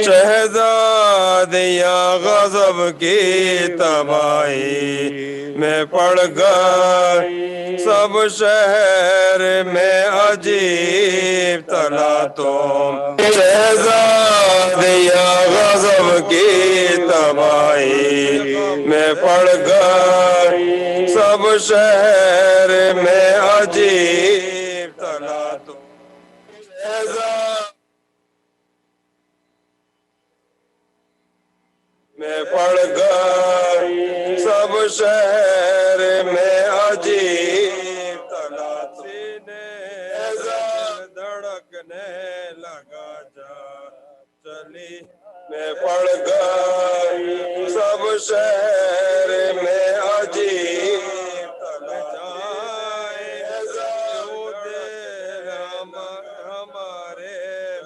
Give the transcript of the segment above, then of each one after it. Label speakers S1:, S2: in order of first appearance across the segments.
S1: شہزادیاں غضب کی تباہی میں پڑ گئی، سب شہر میں عجیب تلا تم شہزادیاں غضب کی تباہی میں پڑ گئی، سب شہر میں عجیب تلا تم میں پڑ گئی، سب شہر میں عجیب تلا سینے دھڑکنے لگا جا چلی میں پڑ گئی، سب شہر میں عجیب تلا ہمارے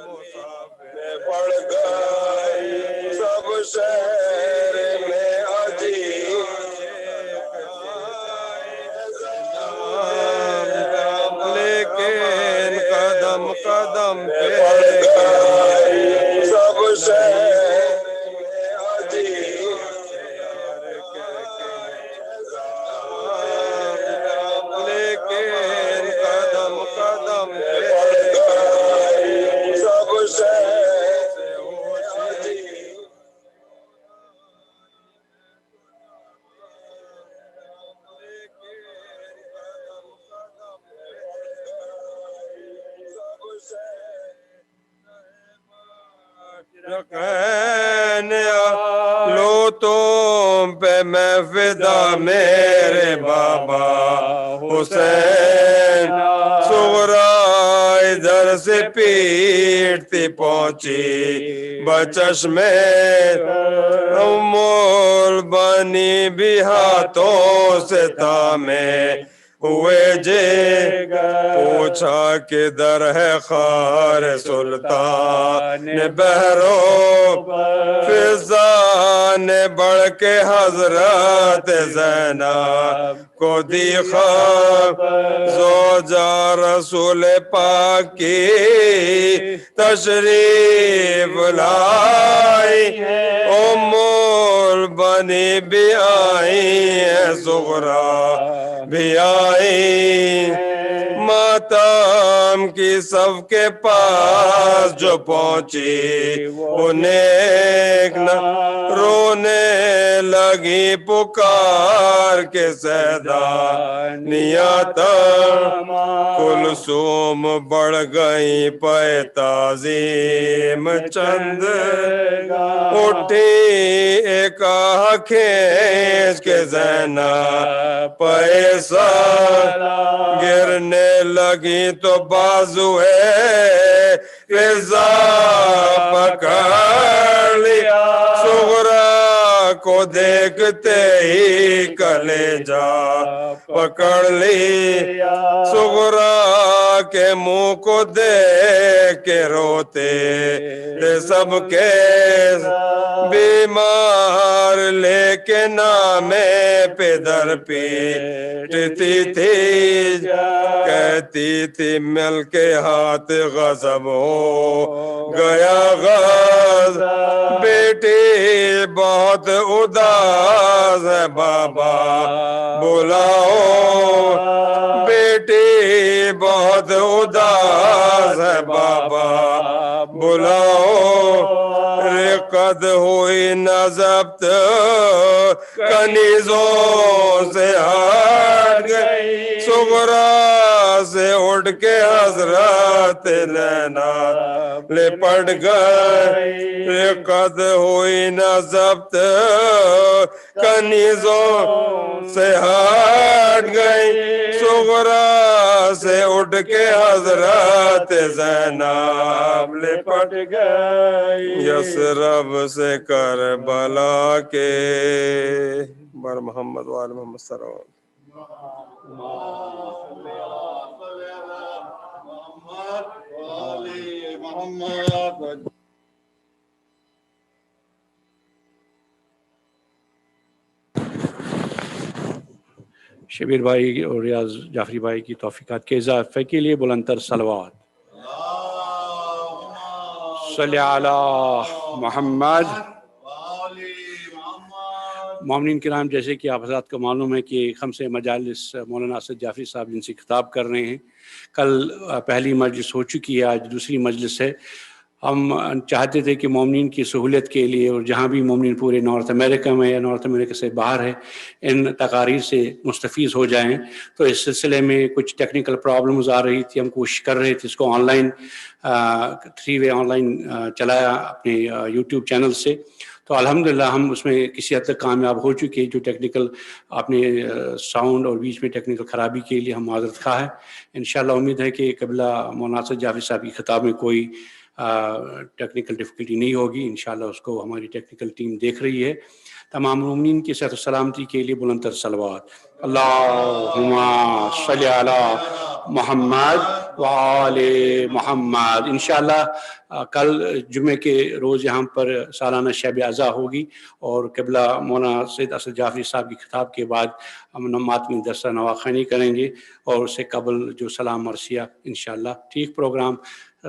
S1: مسافر میں پڑ گئی، سب شہر میں عجیب لیکن قدم قدم پہ پڑ گئی، سب شہر میں عجیب لیکن قدم قدم پہ پڑ گئی، سب شہر میں عجیب لو تم پہ میں فدا میرے بابا حسین، صغرا ادھر سے پیٹتی پہنچی بچش میں، مول بنی بھی ہاتھوں سے تامے ہوئے جے، پوچھا کدھر ہے خار سلطان بہرو فضا نے بڑھ کے حضرت زینب کو دی خبر، زوجہ رسول پاک کی تشریف لائی، ام البنی بھی آئی ہیں، صغرا بھی آئی، ماتم کی سب کے پاس جو پہنچی انہیں رونے لگی پکار کے سیدانیاں تک، کلثوم بڑھ گئی پہ تعظیم چند، اٹھی ایک آہ کھینچ کے زینب پیسہ گرنے لگی تو بازوئے فضا پکڑ لیا، صغرا کو دیکھتے ہی کلیجہ پکڑ لی، صغرا کے منہ کو دیکھ کے روتے تھے سب کے بیمار، لے کے نامے پہ در پیٹتی تھی، کہتی تھی مل کے ہاتھ غضب ہو گیا غضب، بیٹی بہت اداس ہے بابا بلاؤ، بیٹی بہت اداس ہے بابا بلاؤ، رقد ہوئی نہ ضبط کنیزوں سے ہٹ گئی، صغرا سے اٹھ کے حضرت لینا لپٹ گئی، رقد ہوئی نہ ضبط کنیزوں سے ہٹ گئی، صغرا سے اٹھ کے حضرت زینب لپٹ گئی، یثرب سے کربلا کے بر محمد وآل محمد صلی اللہ علیہ وسلم۔
S2: شبیر بھائی اور ریاض جعفری بھائی کی توفیقات کے اضافے کے لیے بلند تر صلوات۔ صلی علی
S1: محمد
S2: مومنین کرام، جیسے کہ آپ حضرات کو معلوم ہے کہ خمس مجالس مولانا اسد جعفری صاحب جن سے خطاب کر رہے ہیں، کل پہلی مجلس ہو چکی ہے، آج دوسری مجلس ہے۔ ہم چاہتے تھے کہ مومنین کی سہولت کے لیے، اور جہاں بھی مومنین پورے نارتھ امریکہ میں یا نارتھ امریکہ سے باہر ہے، ان تقاریر سے مستفیض ہو جائیں، تو اس سلسلے میں کچھ ٹیکنیکل پرابلمز آ رہی تھی۔ ہم کوشش کر رہے تھے اس کو on line 3 way on line چلایا اپنے یوٹیوب چینل سے، تو الحمدللہ ہم اس میں کسی حد تک کامیاب ہو چکے ہیں۔ جو ٹیکنیکل اپنے ساؤنڈ اور بیچ میں ٹیکنیکل خرابی کے لیے ہم معذرت خواہ ہیں۔ انشاءاللہ امید ہے کہ قبلہ مولانا اسد جعفری صاحب کی خطاب میں کوئی ٹیکنیکل ڈیفیکلٹی نہیں ہوگی۔ انشاءاللہ اس کو ہماری ٹیکنیکل ٹیم دیکھ رہی ہے۔ تمام مومنین کی صحت و سلامتی کے لیے بلند تر صلوات۔ اللہم صلی علی محمد وآل محمد۔ انشاءاللہ کل جمعے کے روز یہاں پر سالانہ شب عزا ہوگی، اور قبلہ مولانا سید اسد جعفری صاحب کی خطاب کے بعد ہم ماتمی درسہ نواخوانی کریں گے، اور اس سے قبل جو سلام مرثیہ انشاءاللہ ٹھیک پروگرام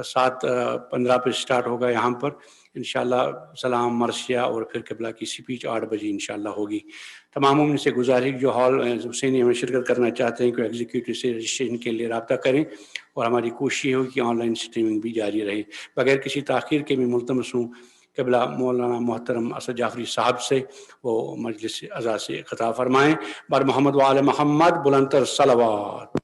S2: 7:15 پہ سٹارٹ ہوگا یہاں پر انشاءاللہ، سلام مرثیہ اور پھر قبلہ کی سپیچ 8 بجے انشاءاللہ ہوگی۔ تمام ان سے گزارش جو ہال حسینی میں شرکت کرنا چاہتے ہیں کہ ایگزیکٹو سے رجسٹریشن کے لیے رابطہ کریں، اور ہماری کوشش یہ ہوگی کہ آن لائن اسٹریمنگ بھی جاری رہے۔ بغیر کسی تاخیر کے میں ملتمس ہوں قبلہ مولانا محترم اسد جعفری صاحب سے وہ مجلس عزا سے خطاب فرمائیں۔ بر محمد وآل محمد بلند تر صلوات۔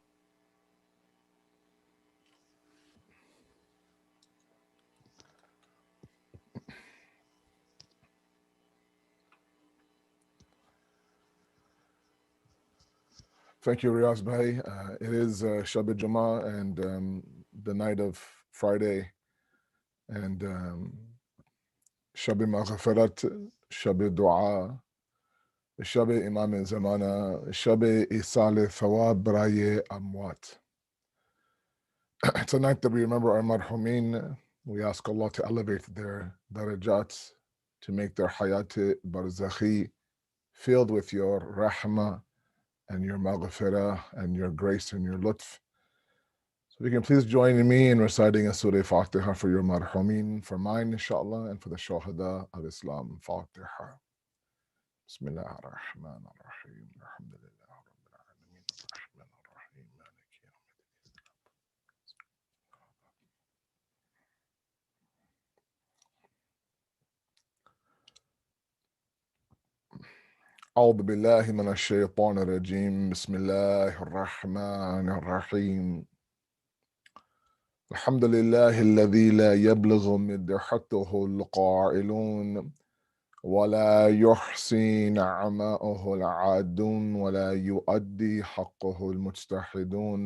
S3: Thank you, Riaz Bhai. It is Shab Jummah and the night of Friday, and Shab Maghfirat, Shab Dua, Shab Imam Zamana, Shab Isal Thawab Baraye Amwat. It's a night that we remember our marhumin. We ask Allah to elevate their darajat, to make their hayat barzakhi filled with your rahmah and your maghfirah and your grace and your lutf. So if you can please join me in reciting a Surah Fatiha for your marhumin, for mine inshallah, and for the Shuhada of Islam. Fatiha. Bismillah ar-Rahman ar-Rahim. Alhamdulillah Rabbil Alameen. Ar-Rahman ar-Rahim. Maliki أعوذ بالله من الشيطان الرجيم. بسم الله الرحمن الرحيم. الحمد لله الذي لا يبلغ مدحته القائلون ولا يحصي نعماءه العادون ولا يؤدي حقه المجتهدون،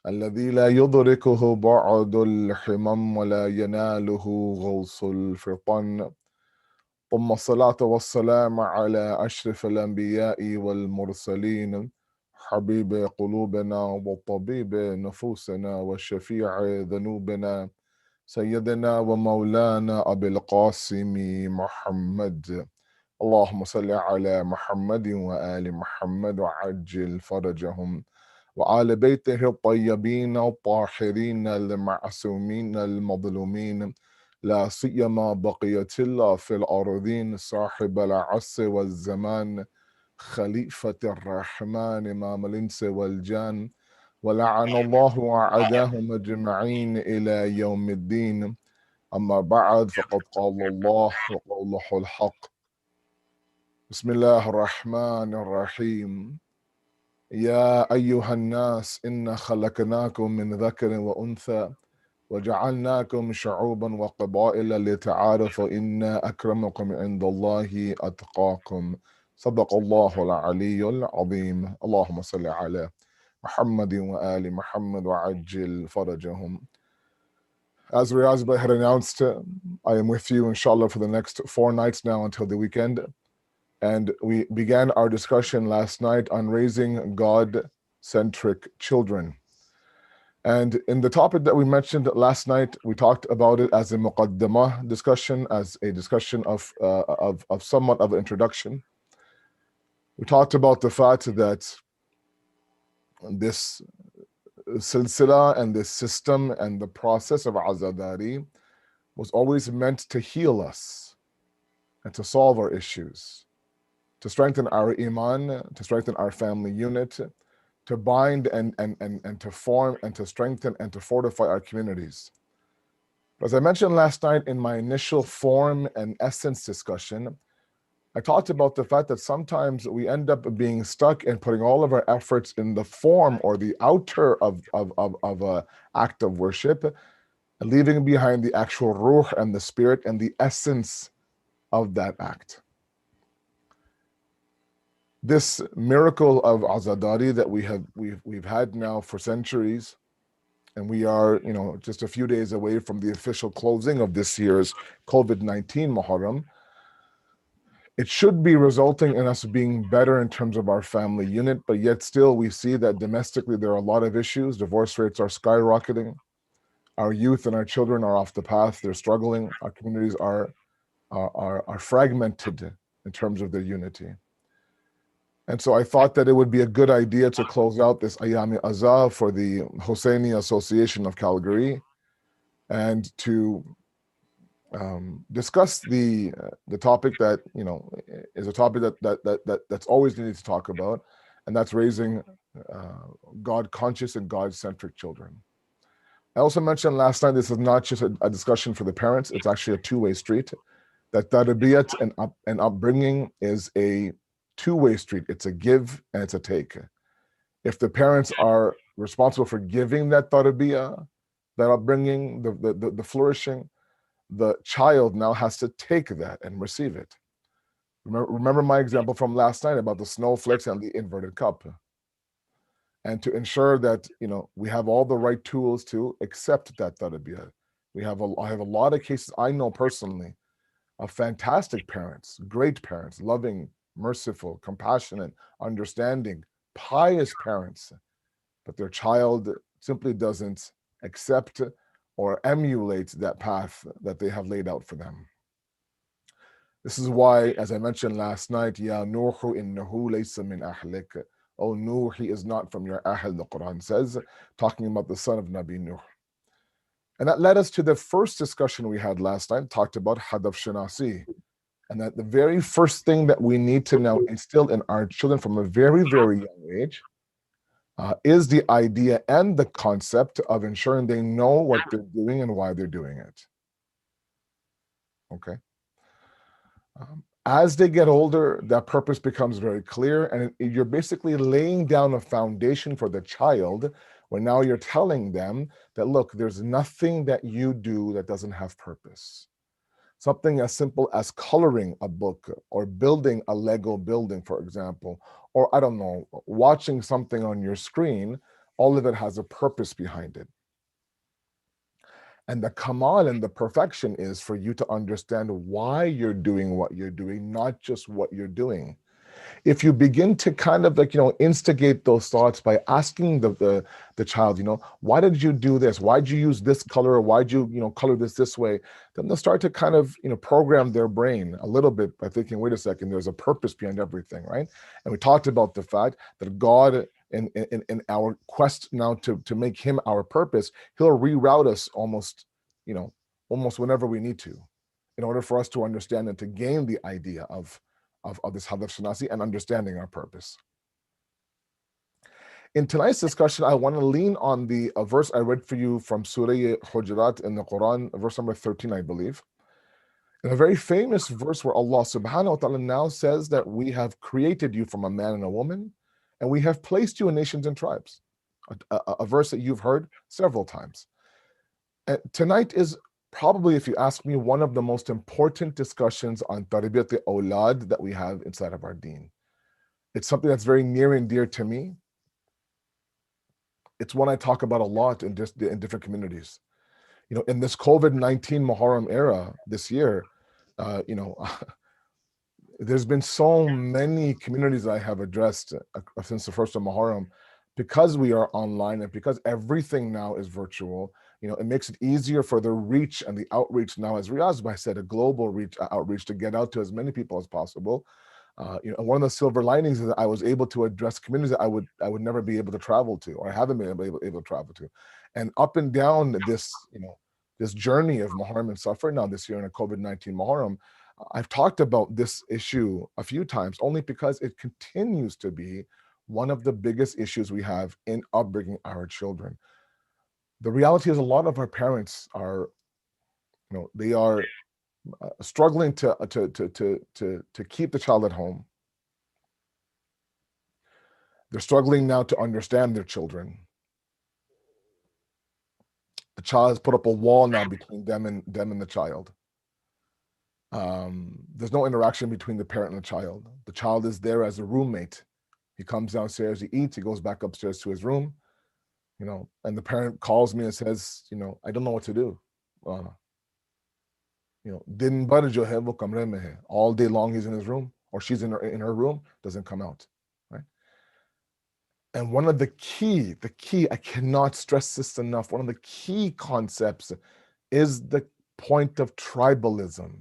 S3: الذي لا يدركه بعد الحمم ولا يناله غوص الفطن، ثم الصلاة والسلام على أشرف الأنبياء والمرسلين، حبيب قلوبنا وطبيب نفوسنا وشفيع ذنوبنا، سيدنا ومولانا أبي القاسم محمد. اللهم صل على محمد وآل محمد وعجل فرجهم وآل بيته الطيبين الطاهرين المعصومين المظلومين، لا سيما بقية الله في الأرضين صاحب العصر والزمان، خليفة الرحمن إمام الإنس والجان، ولعن الله وعداهم أجمعين إلى يوم الدين. أما بعد، فقد قال الله وقوله الحق. بسم الله الرحمن الرحيم. يا أيها الناس إنا خلقناكم من ذكر وأنثى وجعلناكم شعوبا وقبائل لتعارفوا إن أكرمكم عند الله أتقاكم. صدق الله العلي العظيم. اللهم صل على محمد وآل محمد وعجل فرجهم. As Riaz Bhai had announced, I am with you inshallah for the next 4 nights now until the weekend. And we began our discussion last night on raising God-centric children. And in the topic that we mentioned last night, we talked about it as a muqaddamah discussion, as a discussion of somewhat of an introduction. We talked about the fact that this silsila and this system and the process of azadari was always meant to heal us and to solve our issues, to strengthen our iman, to strengthen our family unit, to bind and to form and to strengthen and to fortify our communities. As I mentioned last night in my initial form and essence discussion, I talked about the fact that sometimes we end up being stuck in putting all of our efforts in the form or the outer of a act of worship, and leaving behind the actual ruh and the spirit and the essence of that act. This miracle of Azadari that we've had now for centuries, and we are, just a few days away from the official closing of this year's COVID-19 Muharram, it should be resulting in us being better in terms of our family unit, but yet still we see that domestically there are a lot of issues. Divorce rates are skyrocketing. Our youth and our children are off the path. They're struggling. Our communities are fragmented in terms of their unity. And so I thought that it would be a good idea to close out this Ayami Azah for the Hosseini Association of Calgary and to discuss the topic that is a topic that's always needed to talk about, and that's raising God conscious and God centric children. I also mentioned last night this is not just a discussion for the parents; it's actually a two-way street. That tarbiyat and upbringing is a two-way street. It's a give and it's a take. If the parents are responsible for giving that tarbiyah, that upbringing, the flourishing, the child now has to take that and receive it. Remember my example from last night about the snowflakes and the inverted cup. And to ensure that we have all the right tools to accept that tarbiyah. I have a lot of cases I know personally of fantastic parents, great parents, loving, merciful, compassionate, understanding, pious parents, but their child simply doesn't accept or emulate that path that they have laid out for them. This is why, as I mentioned last night, Ya Nuhu innahu laysa min ahlik. Oh Nuh, he is not from your ahl, the Quran says, talking about the son of Nabi Nuh. And that led us to the first discussion we had last night, talked about Hadaf Shanasi. And that the very first thing that we need to now instill in our children from a very, very young age is the idea and the concept of ensuring they know what they're doing and why they're doing it. Okay. As they get older, that purpose becomes very clear, and you're basically laying down a foundation for the child where now you're telling them that, look, there's nothing that you do that doesn't have purpose. Something as simple as coloring a book or building a Lego building, for example, or I don't know, watching something on your screen, all of it has a purpose behind it. And the kamal and the perfection is for you to understand why you're doing what you're doing, not just what you're doing. If you begin to kind of instigate those thoughts by asking the child, why did you do this? Why'd you use this color? Or why'd you, color this way? Then they'll start to kind of, program their brain a little bit by thinking, wait a second, there's a purpose behind everything, right? And we talked about the fact that God, in our quest now to make him our purpose, he'll reroute us almost whenever we need to, in order for us to understand and to gain the idea of this Hadaf Shanasi and understanding our purpose. In tonight's discussion, I want to lean on the verse I read for you from Surah Hujurat in the Quran, verse number 13, I believe. In a very famous verse where Allah subhanahu wa ta'ala now says that we have created you from a man and a woman, and we have placed you in nations and tribes. A verse that you've heard several times. Tonight is probably, if you ask me, one of the most important discussions on tarbiyat al-awlad that we have inside of our deen. It's something that's very near and dear to me. It's one I talk about a lot in different communities. In this COVID-19 Muharram era this year, there's been so many communities I have addressed since the first of Muharram, because we are online and because everything now is virtual. It makes it easier for the reach and the outreach now, as Riaz said, a global outreach to get out to as many people as possible. One of the silver linings is that I was able to address communities that I would never be able to travel to, or I haven't been able to travel to. And up and down this, this journey of Muharram and Safar now this year in a COVID-19 Muharram, I've talked about this issue a few times only because it continues to be one of the biggest issues we have in upbringing our children. The reality is a lot of our parents are, they are struggling to keep the child at home. They're struggling now to understand their children. The child has put up a wall now between them and the child. There's no interaction between the parent and the child. The child is there as a roommate. He comes downstairs, he eats, he goes back upstairs to his room, and the parent calls me and says, I don't know what to do. All day long he's in his room, or she's in her room, doesn't come out, right? And one of the key, I cannot stress this enough, one of the key concepts is the point of tribalism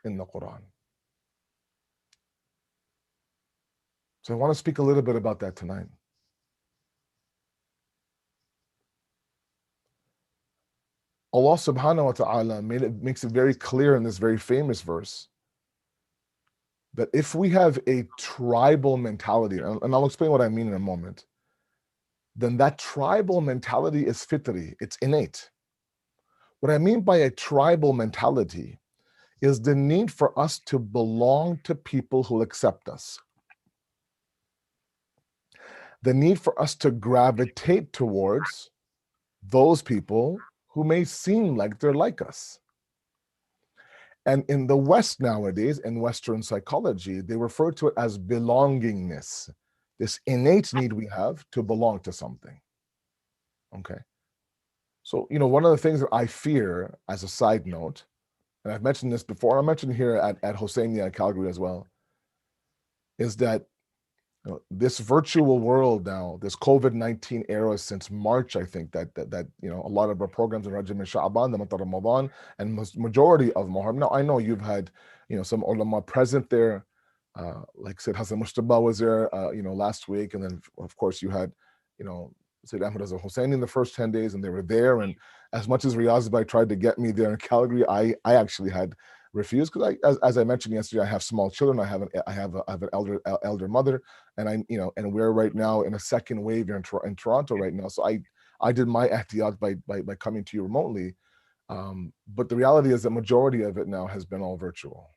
S3: in the Quran. So I want to speak a little bit about that tonight. Allah subhanahu wa ta'ala makes it very clear in this very famous verse that if we have a tribal mentality, and I'll explain what I mean in a moment, then that tribal mentality is fitri, it's innate. What I mean by a tribal mentality is the need for us to belong to people who accept us. The need for us to gravitate towards those people who may seem like they're like us. And in the West nowadays, in Western psychology, they refer to it as belongingness, this innate need we have to belong to something. Okay. So, one of the things that I fear, as a side note, and I've mentioned this before, I mentioned here at Hosseini Calgary as well, is that this virtual world now, this COVID-19 era since March, I think that a lot of our programs in Rajab and Sha'ban, the month of Ramadan, and majority of Muharram. Now I know you've had some ulama present there, like Syed Hassan Mushtaba was there last week, and then of course you had Syed Ahmed Azhar Hussein in the first 10 days, and they were there. And as much as Riyaz Bhai tried to get me there in Calgary, I actually had refused because as I mentioned yesterday, I have small children. I have an elder mother, and and we're right now in a second wave here in Toronto right now. So I did my ihtiyat by coming to you remotely, but the reality is the majority of it now has been all virtual.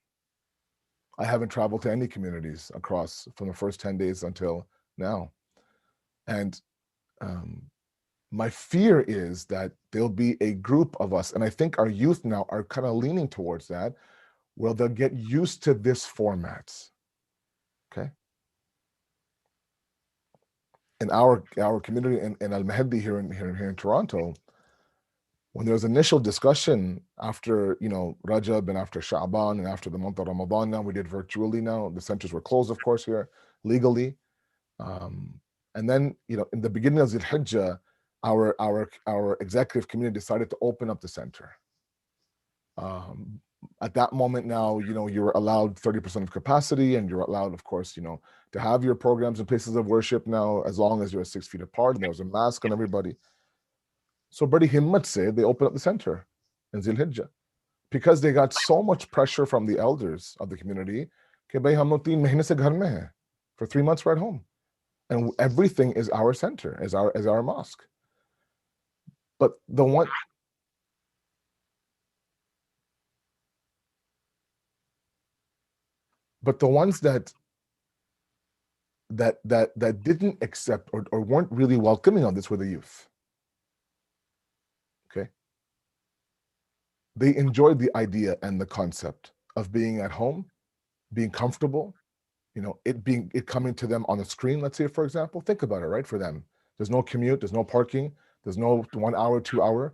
S3: I haven't traveled to any communities across from the first 10 days until now, and my fear is that there'll be a group of us, and I think our youth now are kind of leaning towards that, where they'll get used to this format. Okay. In our community in Al Mahdi here in Toronto, when there was initial discussion after Rajab and after Sha'ban and after the month of Ramadan, now we did virtually. Now the centers were closed, of course, here legally. And then, in the beginning of Zil Hijjah, our executive committee decided to open up the center. At that moment now, you're allowed 30% of capacity, and you're allowed, of course, to have your programs and places of worship now, as long as you're 6 feet apart, and there was a mask on everybody. So Badi Himmat said they opened up the center in Zil Hijjah because they got so much pressure from the elders of the community. For 3 months we're at home. And everything is our center, as our mosque. But the ones that didn't accept or weren't really welcoming on this were the youth. Okay. They enjoyed the idea and the concept of being at home, being comfortable, it coming to them on the screen, let's say, for example. Think about it, right? For them, there's no commute, there's no parking, there's no 1 hour, 2 hour.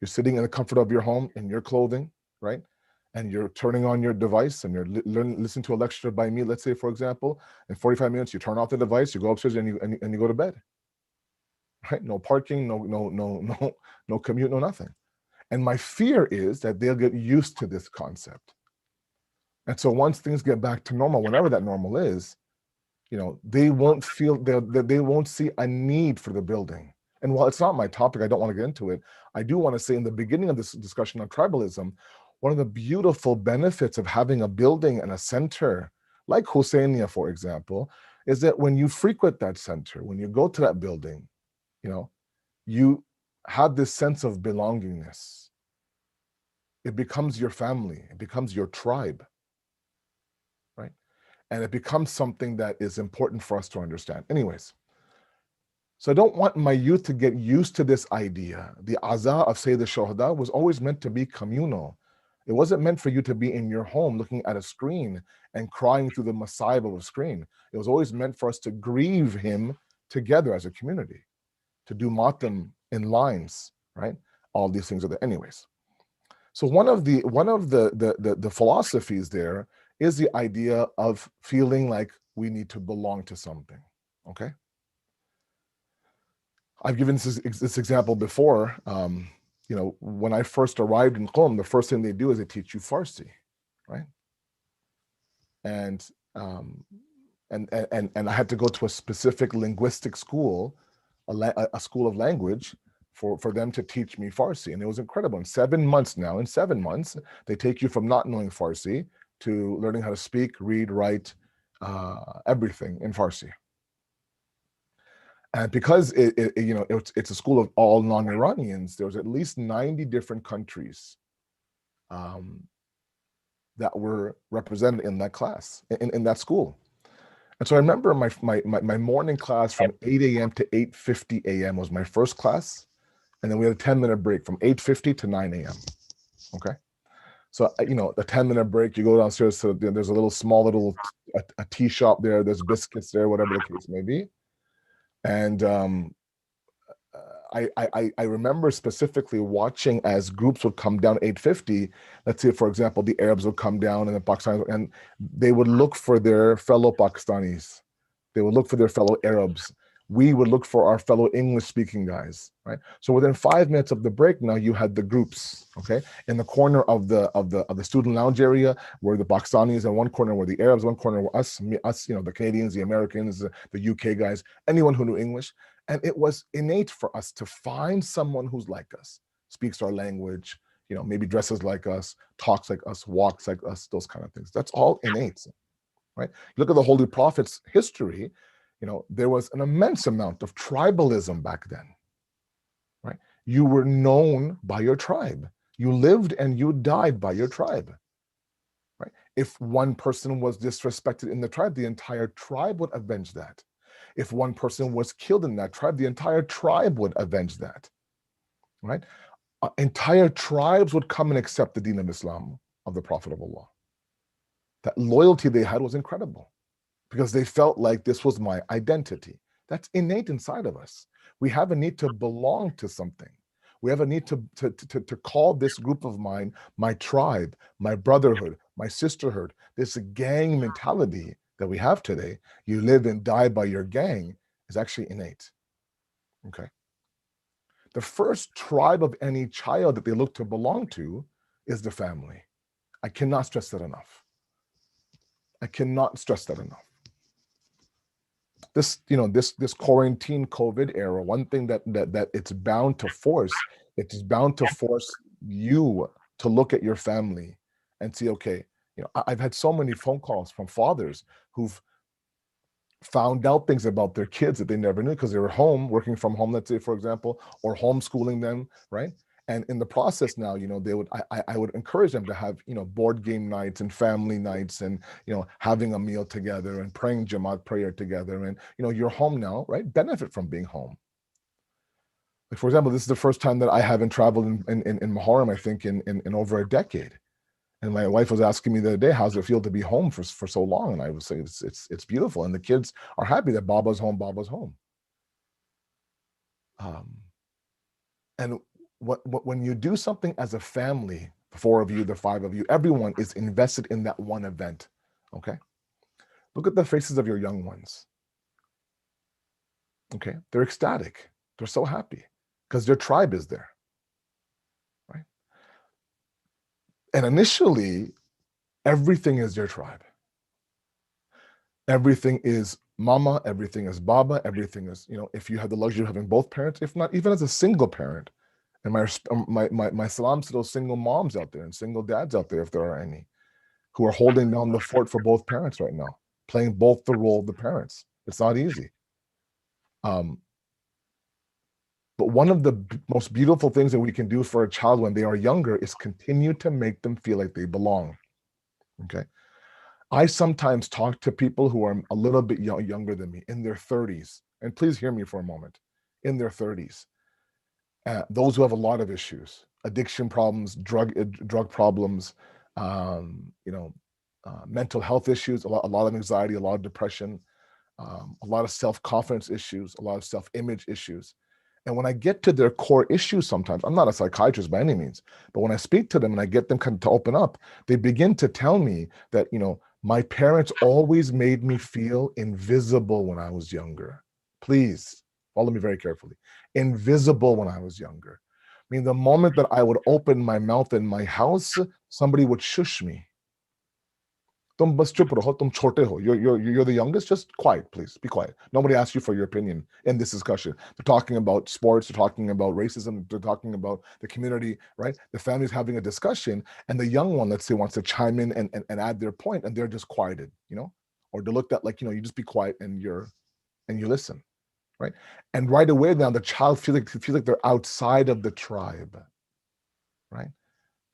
S3: You're sitting in the comfort of your home in your clothing, right? And you're turning on your device and you're listening to a lecture by me, let's say, for example. In 45 minutes, you turn off the device, you go upstairs and you go to bed. Right? No parking, no commute, no nothing. And my fear is that they'll get used to this concept. And so once things get back to normal, whenever that normal is, they won't feel they won't see a need for the building. And while it's not my topic, I don't want to get into it. I do want to say in the beginning of this discussion on tribalism, one of the beautiful benefits of having a building and a center like Husseinia, for example, is that when you frequent that center, when you go to that building, you have this sense of belongingness. It becomes your family, it becomes your tribe, right? And it becomes something that is important for us to understand. Anyways, so I don't want my youth to get used to this idea. The Aza of Sayyid al-Shuhada was always meant to be communal. It wasn't meant for you to be in your home looking at a screen and crying through the masayib of a screen. It was always meant for us to grieve him together as a community, to do matam in lines, right? All these things are there. Anyways, so one of the philosophies there is the idea of feeling like we need to belong to something. Okay. I've given this example before. When I first arrived in Qom, the first thing they do is they teach you Farsi, right? And I had to go to a specific linguistic school, a school of language, for them to teach me Farsi, and it was incredible. In 7 months, they take you from not knowing Farsi to learning how to speak, read, write, everything in Farsi. And because it's a school of all non-Iranians, there was at least 90 different countries that were represented in that class, in that school. And so I remember my morning class from 8 a.m. to 8:50 a.m. was my first class. And then we had a 10-minute break from 8:50 to 9 a.m. Okay. So, a 10-minute break, you go downstairs to, there's a little small a tea shop there, there's biscuits there, whatever the case may be. And I remember specifically watching as groups would come down 8:50. Let's say, for example, the Arabs would come down and the Pakistanis, and they would look for their fellow Pakistanis. They would look for their fellow Arabs. We would look for our fellow English-speaking guys, right? So within 5 minutes of the break, now you had the groups, okay? In the corner of the student lounge area were the Pakistanis, and one corner were the Arabs, one corner were us, the Canadians, the Americans, the UK guys, anyone who knew English. And it was innate for us to find someone who's like us, speaks our language, maybe dresses like us, talks like us, walks like us, those kind of things. That's all innate, right? Look at the Holy Prophet's history. There was an immense amount of tribalism back then, right? You were known by your tribe. You lived and you died by your tribe, right? If one person was disrespected in the tribe, the entire tribe would avenge that. If one person was killed in that tribe, the entire tribe would avenge that, right? Entire tribes would come and accept the Deen of Islam of the Prophet of Allah. That loyalty they had was incredible, because they felt like this was my identity. That's innate inside of us. We have a need to belong to something. We have a need to call this group of mine my tribe, my brotherhood, my sisterhood. This gang mentality that we have today, you live and die by your gang, is actually innate. Okay. The first tribe of any child that they look to belong to is the family. I cannot stress that enough. I cannot stress that enough. This quarantine COVID era, one thing that it's bound to force, you to look at your family and see, okay, I've had so many phone calls from fathers who've found out things about their kids that they never knew because they were home, working from home, let's say, for example, or homeschooling them, right? And in the process now, I would encourage them to have, board game nights and family nights and, having a meal together and praying Jamaat prayer together. And, you're home now, right? Benefit from being home. Like, for example, this is the first time that I haven't traveled in Muharram, I think, in over a decade. And my wife was asking me the other day, how's it feel to be home for so long? And I was saying, it's beautiful. And the kids are happy that Baba's home. And when you do something as a family, the 4 of you, the 5 of you, everyone is invested in that one event, okay? Look at the faces of your young ones, okay? They're ecstatic. They're so happy because their tribe is there, right? And initially, everything is their tribe. Everything is mama, everything is baba, everything is, if you have the luxury of having both parents, if not, even as a single parent. And my salams to those single moms out there and single dads out there, if there are any, who are holding down the fort for both parents right now, playing both the role of the parents. It's not easy. But one of the most beautiful things that we can do for a child when they are younger is continue to make them feel like they belong. Okay. I sometimes talk to people who are a little bit younger than me, in their 30s, and please hear me for a moment, in their 30s. Those who have a lot of issues, addiction problems, drug problems, mental health issues, a lot of anxiety, a lot of depression, a lot of self-confidence issues, a lot of self-image issues. And when I get to their core issues, sometimes, I'm not a psychiatrist by any means, but when I speak to them and I get them to open up, they begin to tell me that, my parents always made me feel invisible when I was younger. Please follow me very carefully. Invisible when I was younger. I mean, the moment that I would open my mouth in my house, somebody would shush me. You're the youngest, just quiet, please. Be quiet. Nobody asks you for your opinion in this discussion. They're talking about sports, they're talking about racism, they're talking about the community, right? The family's having a discussion, and the young one, let's say, wants to chime in and add their point, and they're just quieted, or they're looked at like, you just be quiet and you listen, right? And right away now the child feels like they're outside of the tribe, right?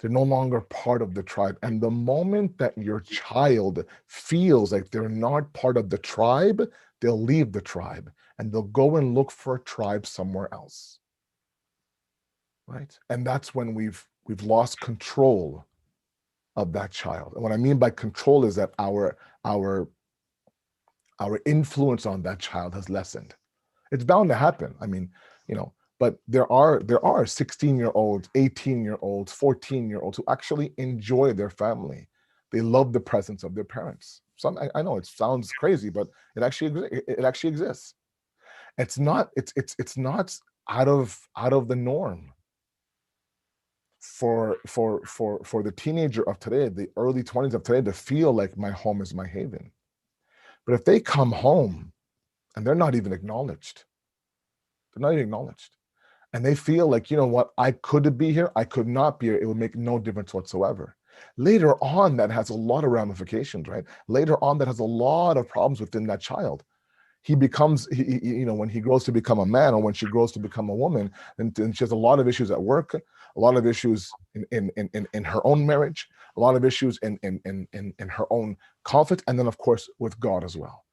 S3: They're no longer part of the tribe. And the moment that your child feels like they're not part of the tribe, they'll leave the tribe and they'll go and look for a tribe somewhere else, right? And that's when we've lost control of that child. And what I mean by control is that our influence on that child has lessened. It's bound to happen. I mean, but there are 16-year-olds, 18-year-olds, 14-year-olds who actually enjoy their family. They love the presence of their parents. I know it sounds crazy, but it actually exists. It's not out of the norm for the teenager of today, the early 20s of today, to feel like my home is my haven. But if they come home and they're not even acknowledged, and they feel like, I could be here, I could not be here, it would make no difference whatsoever. Later on, that has a lot of ramifications, right? Later on, that has a lot of problems within that child. He becomes, when he grows to become a man, or when she grows to become a woman, and she has a lot of issues at work, a lot of issues in her own marriage, a lot of issues in her own conflict, and then of course with God as well.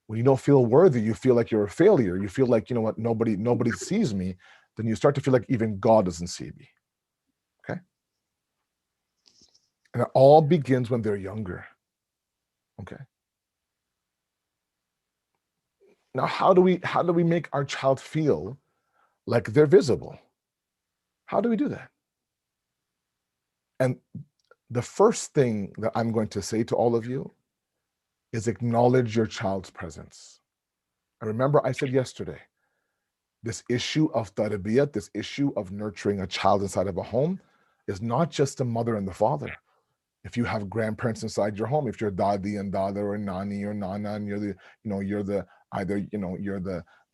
S3: When you don't feel worthy, you feel like you're a failure. You feel like, nobody sees me. Then you start to feel like even God doesn't see me. Okay? And it all begins when they're younger. Okay? Now, how do we make our child feel like they're visible? How do we do that? And the first thing that I'm going to say to all of you is acknowledge your child's presence. And remember, I said yesterday, this issue of tarbiyat, this issue of nurturing a child inside of a home, is not just the mother and the father. If you have grandparents inside your home, if you're dadi and dada or nani or nana, and you're the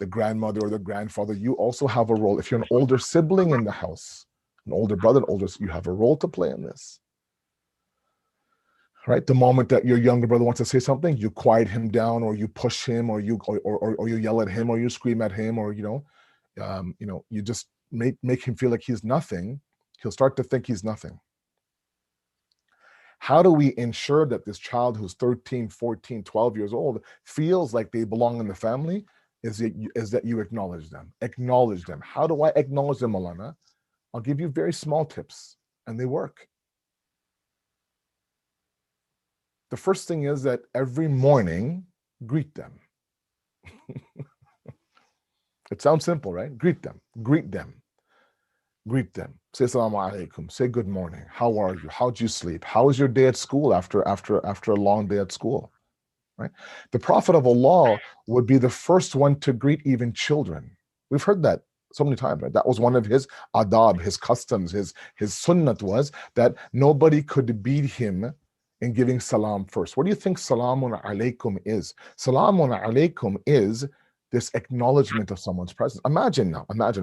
S3: grandmother or the grandfather, you also have a role. If you're an older sibling in the house, an older brother, you have a role to play in this. Right? The moment that your younger brother wants to say something, you quiet him down, or you push him, or you yell at him, or you scream at him, or you just make him feel like he's nothing. He'll start to think he's nothing. How do we ensure that this child who's 13, 14, 12 years old feels like they belong in the family? Is that you acknowledge them. Acknowledge them. How do I acknowledge them, Moulana? I'll give you very small tips, and they work. The first thing is that every morning, greet them. It sounds simple, right? Greet them. Say assalamu alaikum. Say good morning. How are you? How'd you sleep? How was your day at school after a long day at school? Right? The Prophet of Allah would be the first one to greet even children. We've heard that so many times, right? That was one of his adab, his customs, his sunnat was that nobody could beat him in giving salam first. What do you think salamun alaikum is? Salamun alaikum is this acknowledgement of someone's presence. Imagine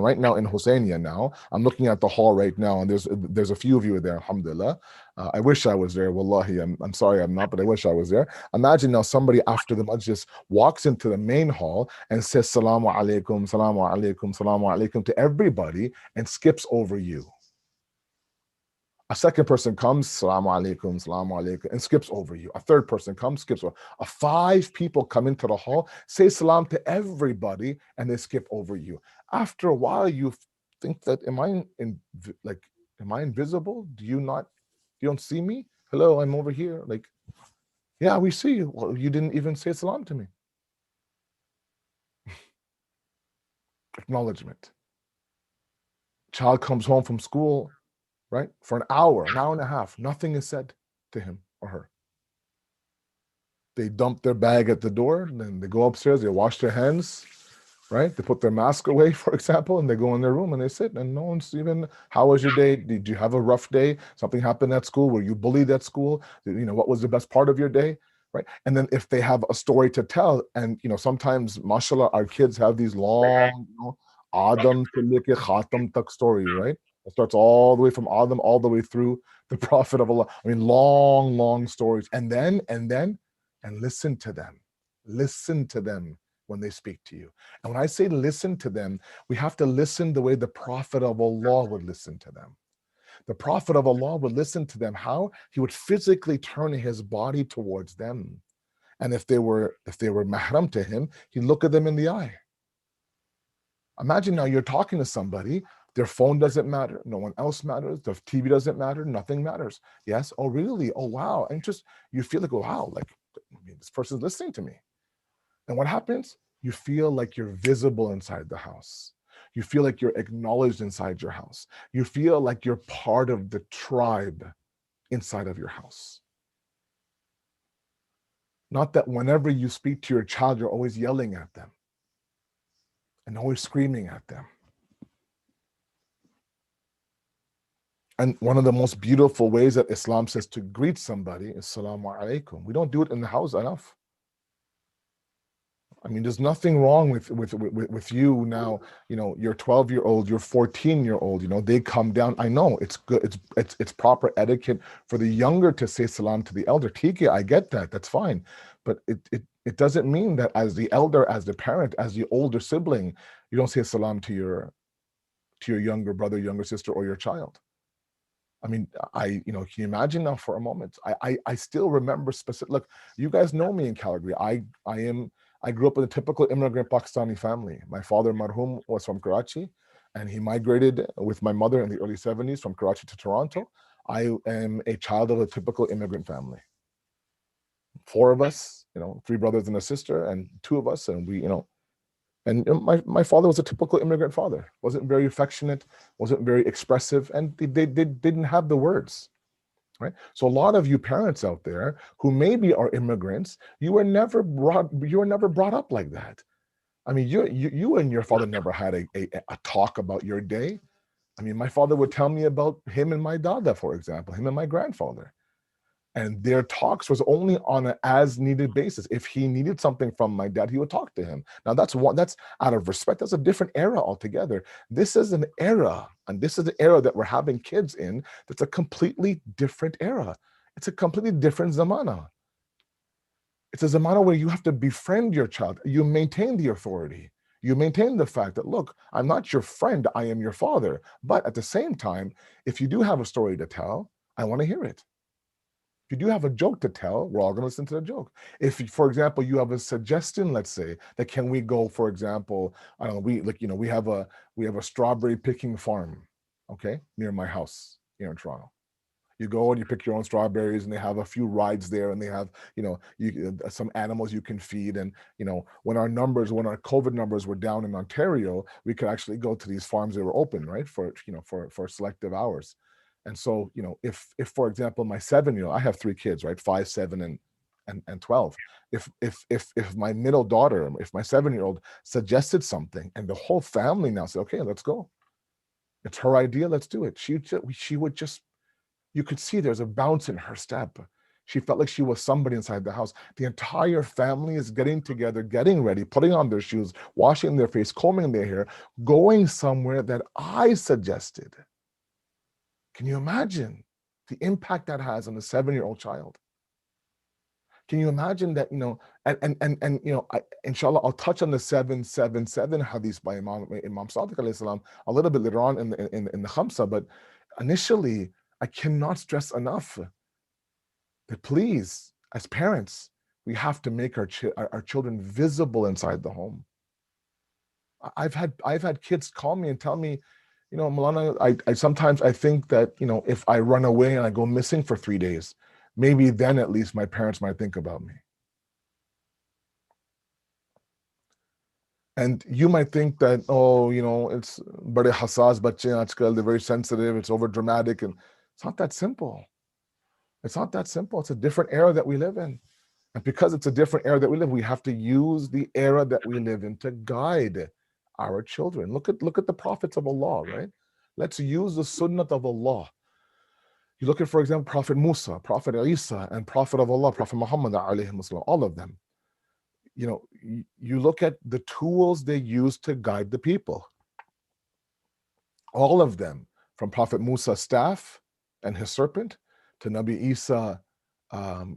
S3: right now in Husseiniya now, I'm looking at the hall right now, and there's a few of you there, alhamdulillah. I wish I was there, wallahi, I'm sorry I'm not, but I wish I was there. Imagine now somebody after the majlis walks into the main hall and says salamu alaikum, salamu alaikum, salamu alaikum to everybody and skips over you. A second person comes, salamu alaikum, and skips over you. A third person comes, skips over. 5 people come into the hall, say salam to everybody, and they skip over you. After a while, you think that, am I invisible? You don't see me? Hello, I'm over here. Like, yeah, we see you. Well, you didn't even say salam to me. Acknowledgement. Child comes home from school, right? For an hour and a half, nothing is said to him or her. They dump their bag at the door, and then they go upstairs, they wash their hands, right? They put their mask away, for example, and they go in their room and they sit, and no one's even, how was your day? Did you have a rough day? Something happened at school? Were you bullied at school? What was the best part of your day? Right? And then if they have a story to tell, and sometimes, mashallah, our kids have these long, Adam to leke Khatam tak story, right? It starts all the way from Adam all the way through the Prophet of Allah. I mean, long, long stories. And listen to them. Listen to them when they speak to you. And when I say listen to them, we have to listen the way the Prophet of Allah would listen to them. The Prophet of Allah would listen to them. How? He would physically turn his body towards them. And if they were mahram to him, he'd look at them in the eye. Imagine now you're talking to somebody, their phone doesn't matter, no one else matters, the TV doesn't matter, nothing matters. Yes, oh really? Oh wow. And just you feel like, oh wow, like this person's listening to me. And what happens? You feel like you're visible inside the house. You feel like you're acknowledged inside your house. You feel like you're part of the tribe inside of your house. Not that whenever you speak to your child, you're always yelling at them and always screaming at them. And one of the most beautiful ways that Islam says to greet somebody is Salamu Alaikum. We don't do it in the house enough. I mean, there's nothing wrong with you now. You're 12-year-old, you're 14-year-old. They come down. I know it's good. It's proper etiquette for the younger to say salam to the elder. Tiki, I get that. That's fine, but it doesn't mean that as the elder, as the parent, as the older sibling, you don't say salam to your younger brother, younger sister, or your child. I mean, can you imagine now for a moment? I still remember specific. Look, you guys know me in Calgary. I grew up in a typical immigrant Pakistani family. My father, marhum, was from Karachi, and he migrated with my mother in the early 70s from Karachi to Toronto. I am a child of a typical immigrant family. 4 of us, 3 brothers and a sister, and 2 of us, and we, and my father was a typical immigrant father. Wasn't very affectionate, wasn't very expressive, and they didn't have the words. Right? So a lot of you parents out there who maybe are immigrants, you were never brought up like that. I mean, you and your father never had a talk about your day. I mean, my father would tell me about him and my dada, for example, him and my grandfather. And their talks was only on an as-needed basis. If he needed something from my dad, he would talk to him. Now that's out of respect. That's a different era altogether. This is an era, and this is the era that we're having kids in. That's a completely different era. It's a completely different zamana. It's a zamana where you have to befriend your child. You maintain the authority. You maintain the fact that, look, I'm not your friend, I am your father. But at the same time, if you do have a story to tell, I want to hear it. If you do have a joke to tell, we're all going to listen to the joke. If, for example, you have a suggestion, let's say, that can we go, for example, I don't know, we have a strawberry picking farm, okay, near my house here in Toronto. You go and you pick your own strawberries, and they have a few rides there, and they have, some animals you can feed. And, when our COVID numbers were down in Ontario, we could actually go to these farms that were open, right, for selective hours. And so, if for example, my 7-year-old, I have 3 kids, right, 5, 7, and 12. If my middle daughter, if my 7-year-old suggested something, and the whole family now say, okay, let's go. It's her idea, let's do it. She would just, you could see there's a bounce in her step. She felt like she was somebody inside the house. The entire family is getting together, getting ready, putting on their shoes, washing their face, combing their hair, going somewhere that I suggested. Can you imagine the impact that has on a 7-year-old child? Can you imagine that, and inshallah, I'll touch on the 777 hadith by Imam Sadiq alayhi salam a little bit later on in the Khamsa, but initially, I cannot stress enough that please, as parents, we have to make our children visible inside the home. I've had kids call me and tell me, Moulana, I sometimes I think that, if I run away and I go missing for 3 days, maybe then at least my parents might think about me. And you might think that, it's bade hassas bache aajkal, they're very sensitive, it's over dramatic, and it's not that simple. It's not that simple. It's a different era that we live in. And because it's a different era that we live, we have to use the era that we live in to guide our children. Look at the prophets of Allah, right? Let's use the sunnah of Allah. You look at, for example, Prophet Musa, Prophet Isa, and Prophet of Allah, Prophet Muhammad, all of them. You look at the tools they used to guide the people. All of them, from Prophet Musa's staff and his serpent, to Nabi Isa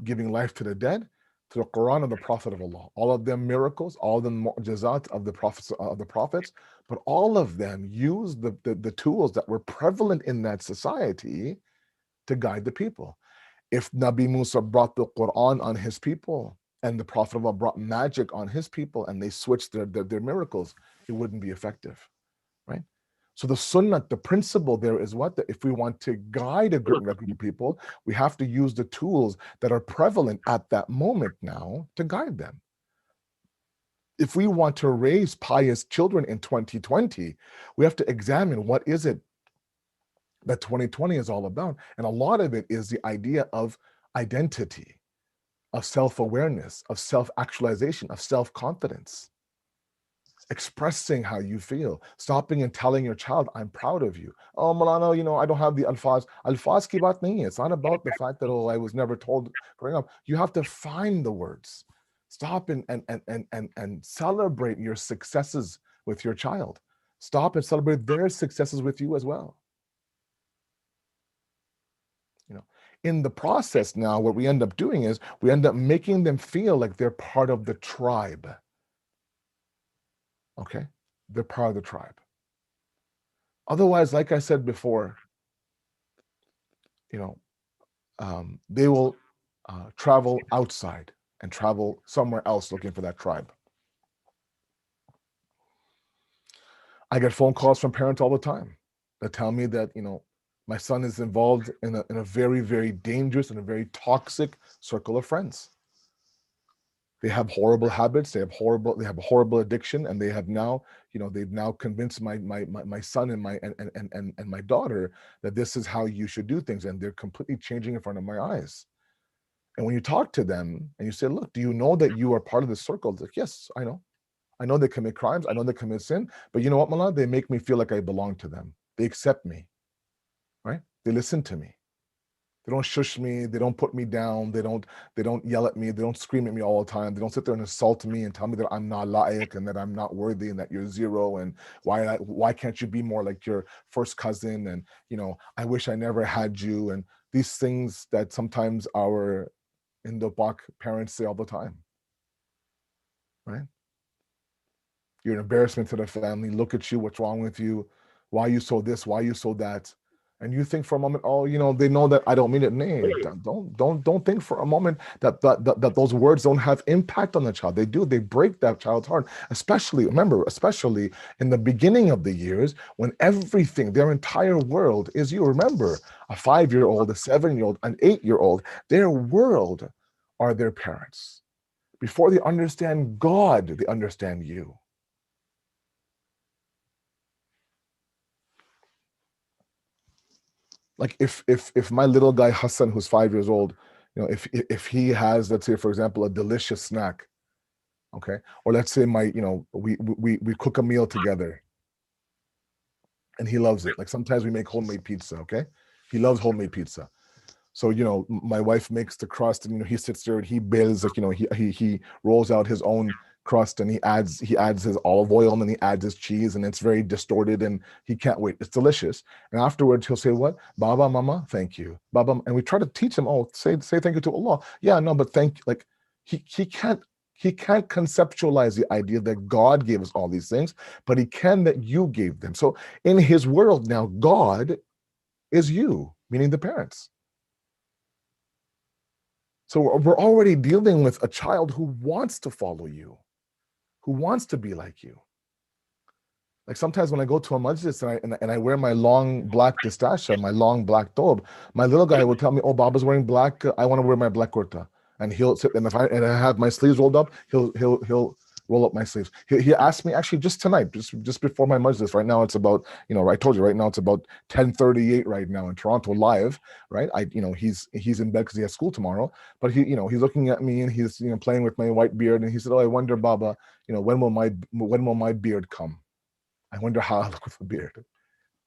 S3: giving life to the dead, to the Quran of the Prophet of Allah. All of them miracles, all of them mu'jizat of the prophets, but all of them used the tools that were prevalent in that society to guide the people. If Nabi Musa brought the Quran on his people and the Prophet of Allah brought magic on his people and they switched their miracles, it wouldn't be effective, right? So the sunnah, the principle there is what? That if we want to guide a group of people, we have to use the tools that are prevalent at that moment now to guide them. If we want to raise pious children in 2020, we have to examine what is it that 2020 is all about. And a lot of it is the idea of identity, of self-awareness, of self-actualization, of self-confidence. Expressing how you feel, stopping and telling your child, I'm proud of you. Oh, Moulana, I don't have the alfaz. Alfaz ki baat nahi hai. It's not about the fact that, I was never told growing up. You have to find the words. Stop and celebrate your successes with your child. Stop and celebrate their successes with you as well. In the process now, what we end up doing is we end up making them feel like they're part of the tribe. Okay, they're part of the tribe. Otherwise, like I said before, they will travel outside and travel somewhere else looking for that tribe. I get phone calls from parents all the time that tell me that, my son is involved in a very, very dangerous and a very toxic circle of friends. They have horrible habits. They have horrible addiction, and they have now, they've now convinced my son and my daughter that this is how you should do things, and they're completely changing in front of my eyes. And when you talk to them and you say, "Look, do you know that you are part of this circle?" It's like, "Yes, I know. I know they commit crimes. I know they commit sin. But you know what, Mullah? They make me feel like I belong to them. They accept me, right? They listen to me. They don't shush me. They don't put me down. They don't yell at me. They don't scream at me all the time. They don't sit there and insult me and tell me that I'm not la'iq and that I'm not worthy and that you're zero and why can't you be more like your first cousin, and I wish I never had you, and these things that sometimes our Indo-Pak parents say all the time, right? You're an embarrassment to the family. Look at you. What's wrong with you? Why you so this? Why you so that? And you think for a moment, they know that I don't mean it. Nay, don't think for a moment that those words don't have impact on the child. They do. They break that child's heart, especially in the beginning of the years when everything, their entire world is you. Remember, a 5-year-old, a 7-year-old, an 8-year-old, their world are their parents. Before they understand God, they understand you. Like if my little guy Hassan, who's 5 years old, if he has, let's say, for example, a delicious snack, okay, or let's say we cook a meal together, and he loves it. Like sometimes we make homemade pizza, okay? He loves homemade pizza. So, my wife makes the crust, and he sits there and he builds, like, he rolls out his own crust, and he adds his olive oil, and then he adds his cheese, and it's very distorted, and he can't wait. It's delicious. And afterwards he'll say, what? Baba, mama, thank you. Baba. And we try to teach him, oh, say thank you to Allah. Yeah, no, but like he can't conceptualize the idea that God gave us all these things, but he can that you gave them. So in his world now, God is you, meaning the parents. So we're already dealing with a child who wants to follow you, who wants to be like you. Like sometimes when I go to a majlis and I wear my long black distasha, my long black thobe, my little guy will tell me, "Oh, Baba's wearing black. I want to wear my black kurta." And he'll sit, and if I have my sleeves rolled up, he'll roll up my sleeves. He asked me actually just tonight, just before my majlis. Right now it's about, I told you right now it's about 10:38 right now in Toronto live, right? He's in bed because he has school tomorrow, but he's looking at me and he's playing with my white beard, and he said, "Oh, I wonder, Baba, when will my beard come? I wonder how I look with a beard,"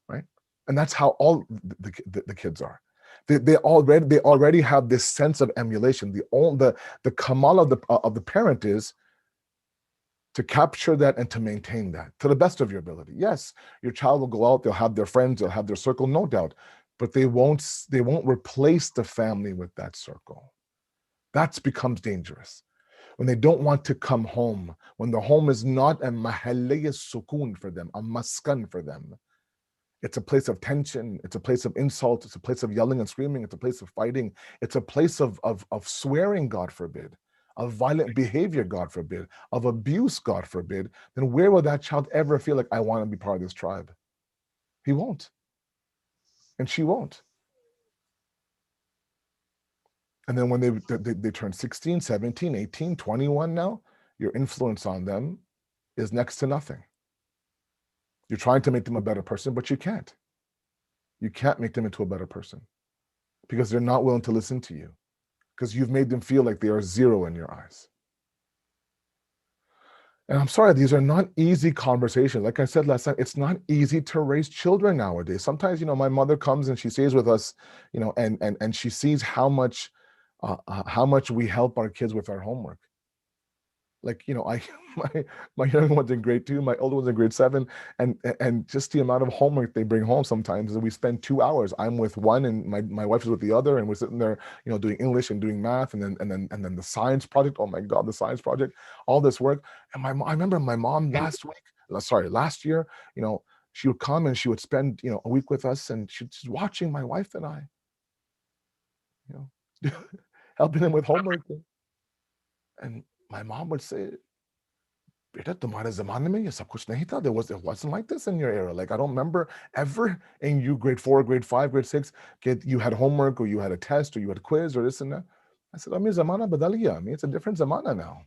S3: right? And that's how all the kids are. They already have this sense of emulation. The kamal of the parent is to capture that and to maintain that to the best of your ability. Yes, your child will go out, they'll have their friends, they'll have their circle, no doubt, but they won't replace the family with that circle. That becomes dangerous. When they don't want to come home, when the home is not a mahalliya sukun for them, a maskan for them. It's a place of tension, it's a place of insult, it's a place of yelling and screaming, it's a place of fighting, it's a place of swearing, God forbid, of violent behavior, God forbid, of abuse, God forbid. Then where will that child ever feel like, I want to be part of this tribe? He won't. And she won't. And then when they turn 16, 17, 18, 21 now, your influence on them is next to nothing. You're trying to make them a better person, but you can't. You can't make them into a better person because they're not willing to listen to you, because you've made them feel like they are zero in your eyes. And I'm sorry, these are not easy conversations. Like I said last time, it's not easy to raise children nowadays. Sometimes, my mother comes and she stays with us, and she sees how much we help our kids with our homework. Like, my young one's in grade 2, my older one's in grade 7, and just the amount of homework they bring home sometimes, and we spend 2 hours. I'm with one and my wife is with the other, and we're sitting there, doing English and doing math, and then the science project. Oh my God, the science project, all this work. And I remember my mom last year, she would come and she would spend, a week with us, and she's watching my wife and I, helping them with homework. And my mom would say, "Beta, tumhare zamane mein ye sab kuch nahi tha. It wasn't like this in your era. Like, I don't remember ever in you grade 4, grade 5, grade 6, you had homework, or you had a test, or you had a quiz, or this and that." I said, zamana badal gaya. It's a different zamana now.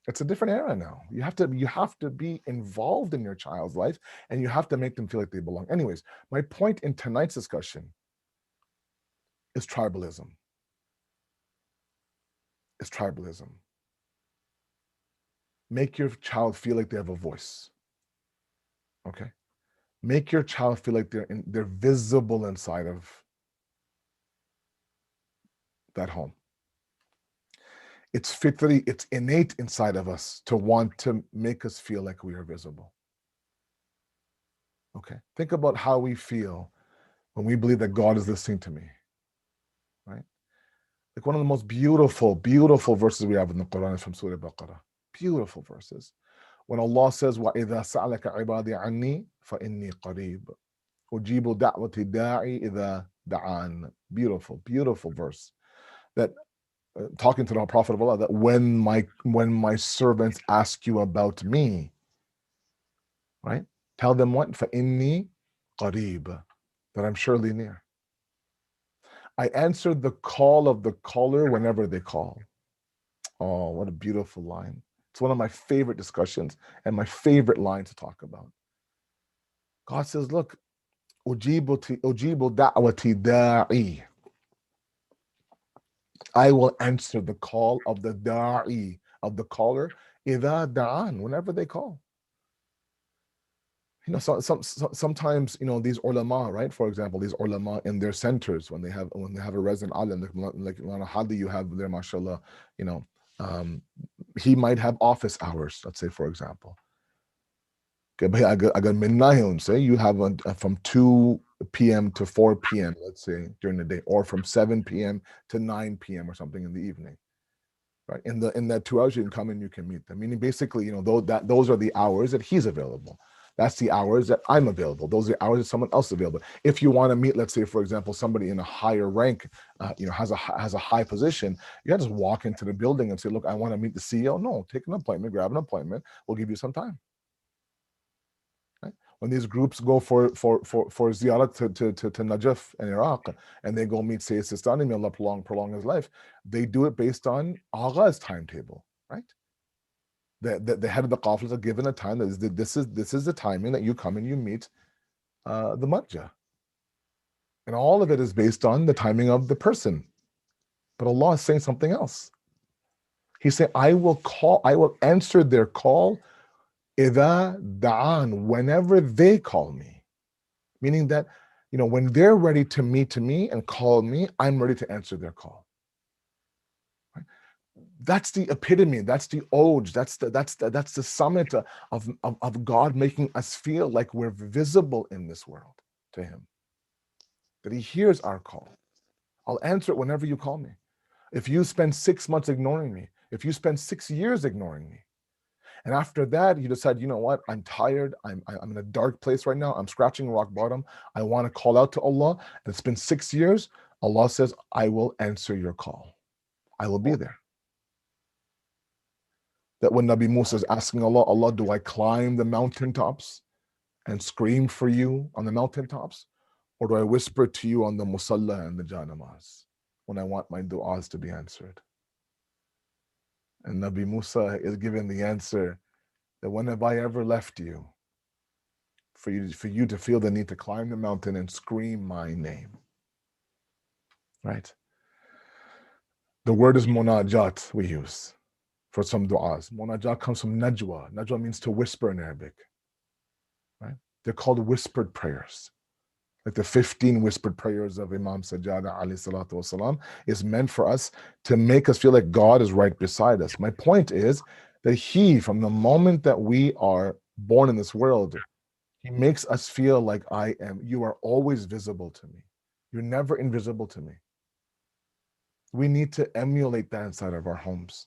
S3: It's a different era now. You have to be involved in your child's life, and you have to make them feel like they belong. Anyways, my point in tonight's discussion is tribalism. It's tribalism. Make your child feel like they have a voice. Okay? Make your child feel like they're visible inside of that home. It's fitri, it's innate inside of us to want to make us feel like we are visible. Okay? Think about how we feel when we believe that God is listening to me. Right? Like one of the most beautiful verses we have in the Quran is from Surah Baqarah. Beautiful verses. When Allah says, وَإِذَا سَأَلَكَ عِبَادِي عَنِّي فَإِنِّي قَرِيبٌ أُجِيبُ دَعْوَةِ الدَّاعِ إِذَا دَعَانِ. Beautiful verse. That talking to the Prophet of Allah, that when my servants ask you about me, right? Tell them what? فَإِنِّي قَرِيبٌ. That I'm surely near. I answer the call of the caller whenever they call. Oh, what a beautiful line. It's one of my favorite discussions and my favorite line to talk about. God says, look, ujibu da'wati da'i. I will answer the call of the da'i, of the caller, idha da'an, whenever they call. Sometimes, these ulama, right? For example, these ulama in their centers, when they have a resident alim, like Moulana Hadi, you have there, mashallah, he might have office hours, let's say, for example. अगर मिलना है उनसे, you have from 2 p.m. to 4 p.m., let's say, during the day, or from 7 p.m. to 9 p.m. or something in the evening. Right, in that 2 hours you can come and you can meet them. Meaning, basically, those are the hours that he's available. That's the hours that I'm available. Those are the hours that someone else is available. If you want to meet, let's say, for example, somebody in a higher rank, has a high position, you can't just walk into the building and say, "Look, I want to meet the CEO." No, take an appointment, grab an appointment. We'll give you some time. Right? When these groups go for ziyarat to Najaf in Iraq, and they go meet Syed Sistani, may Allah prolong his life, they do it based on Agha's timetable, right? The head of the qaflas are given a time that this is the timing that you come and you meet the Majja. And all of it is based on the timing of the person. But Allah is saying something else. He said, I will answer their call إِذَا دَعَانْ, whenever they call me. Meaning that, when they're ready to meet me and call me, I'm ready to answer their call. Right? That's the epitome, that's the oj, that's the summit of God making us feel like we're visible in this world to him. That he hears our call. I'll answer it whenever you call me. If you spend 6 months ignoring me, if you spend 6 years ignoring me, and after that, you decide, you know what, I'm tired, I'm in a dark place right now, I'm scratching rock bottom, I want to call out to Allah, and it's been 6 years, Allah says, I will answer your call. I will be there. That when Nabi Musa is asking Allah, Allah, do I climb the mountaintops and scream for you on the mountaintops? Or do I whisper to you on the musalla and the janamaz when I want my du'as to be answered? And Nabi Musa is given the answer that when have I ever left you for you to feel the need to climb the mountain and scream my name? Right? The word is munajat we use for some du'as. Munajat comes from najwa. Najwa means to whisper in Arabic. Right? They're called whispered prayers. Like the 15 whispered prayers of Imam Sajjada alayhi salatu wasalam is meant for us to make us feel like God is right beside us. My point is that he, from the moment that we are born in this world, he makes us feel like you are always visible to me. You're never invisible to me. We need to emulate that inside of our homes.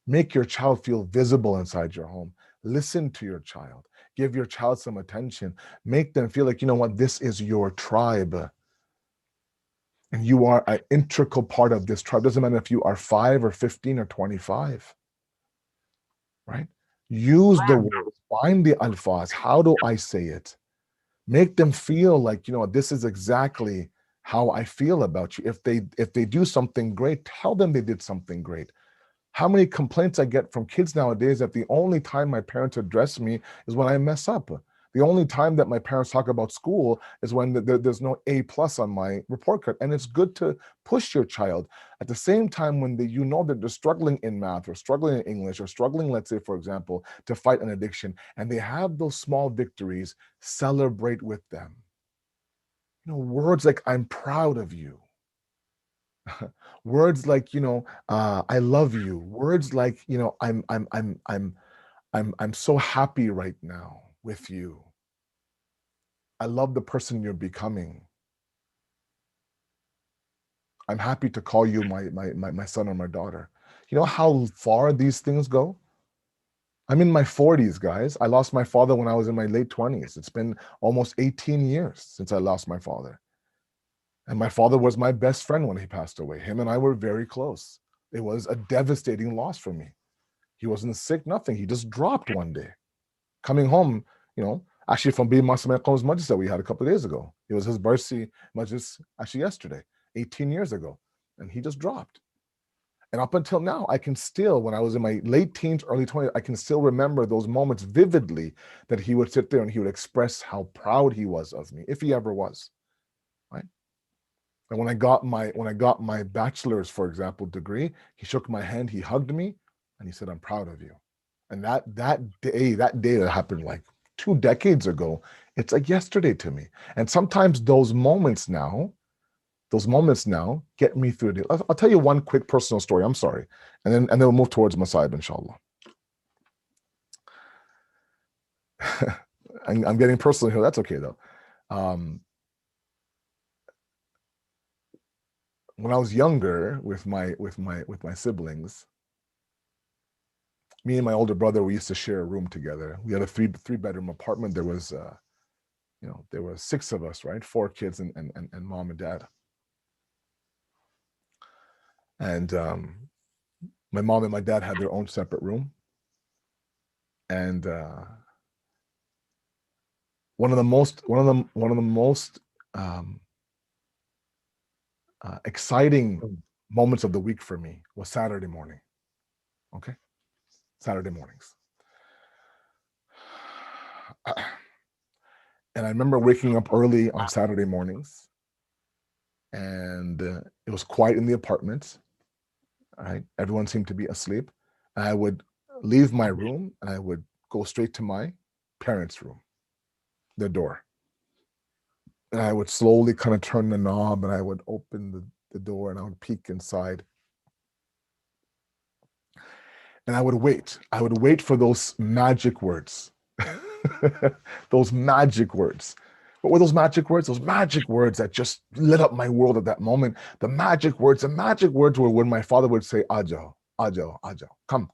S3: Make your child feel visible inside your home. Listen to your child. Give your child some attention. Make them feel like, you know what, this is your tribe. And you are an integral part of this tribe. Doesn't matter if you are 5 or 15 or 25. Right? Use the words. Find the alfaz. How do I say it? Make them feel like, you know, this is exactly how I feel about you. If they do something great, tell them they did something great. How many complaints I get from kids nowadays that the only time my parents address me is when I mess up. The only time that my parents talk about school is when there's no A+ on my report card. And it's good to push your child. At the same time, when you know that they're struggling in math or struggling in English or struggling, let's say, for example, to fight an addiction, and they have those small victories, celebrate with them. You know, words like, I'm proud of you. Words like, you know, I love you. Words like, you know, I'm so happy right now with you. I love the person you're becoming. I'm happy to call you my son or my daughter. You know how far these things go? I'm in my 40s, guys. I lost my father when I was in my late 20s. It's been almost 18 years since I lost my father. And my father was my best friend when he passed away. Him and I were very close. It was a devastating loss for me. He wasn't sick, nothing. He just dropped one day. Coming home, you know, actually from being Masameh Qawm's majlis that we had a couple of days ago. It was his birthday majlis actually yesterday, 18 years ago. And he just dropped. And up until now, I can still, when I was in my late teens, early 20s, I can still remember those moments vividly that he would sit there and he would express how proud he was of me, if he ever was, right? And when I got my bachelor's, for example, degree, he shook my hand, he hugged me, and he said, I'm proud of you. And that day that happened like 2 decades ago. It's like yesterday to me. And sometimes those moments now get me through it. I'll tell you one quick personal story. I'm sorry. And then we'll move towards Masayib, inshallah. I'm getting personal here. That's okay though. When I was younger with my siblings, me and my older brother, we used to share a room together. We had a three-bedroom apartment. There was there were 6 of us, right? 4 kids and mom and dad. And my mom and my dad had their own separate room. And one of the most exciting moments of the week for me was Saturday morning. Okay, Saturday mornings. And I remember waking up early on Saturday mornings, and it was quiet in the apartment. Right, everyone seemed to be asleep. And I would leave my room and I would go straight to my parents' room, their door. And I would slowly kind of turn the knob and I would open the door and I would peek inside. And I would wait. I would wait for those magic words. Those magic words. What were those magic words? Those magic words that just lit up my world at that moment. The magic words were when my father would say, Ajo, Ajo, Ajo, come.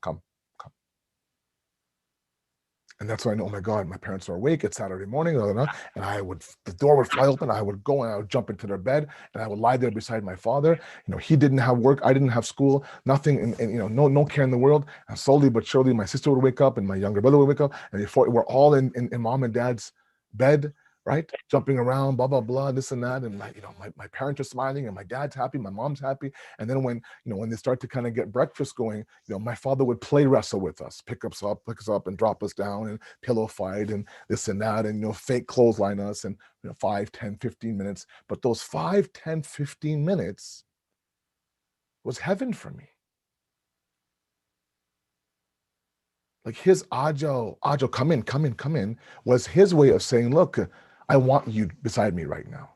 S3: And that's when I know, oh my God, my parents are awake. It's Saturday morning, and the door would fly open. I would go and I would jump into their bed and I would lie there beside my father. He didn't have work. I didn't have school, nothing, and no care in the world. And slowly but surely, my sister would wake up and my younger brother would wake up. And before we're all in mom and dad's bed, right? Jumping around, blah, blah, blah, this and that. And my parents are smiling and my dad's happy, my mom's happy. And then when they start to kind of get breakfast going, my father would play wrestle with us, pick us up and drop us down and pillow fight and this and that. And, fake clothesline us and 5, 10, 15 minutes. But those 5, 10, 15 minutes was heaven for me. Like his Ajo, come in, was his way of saying, look, I want you beside me right now.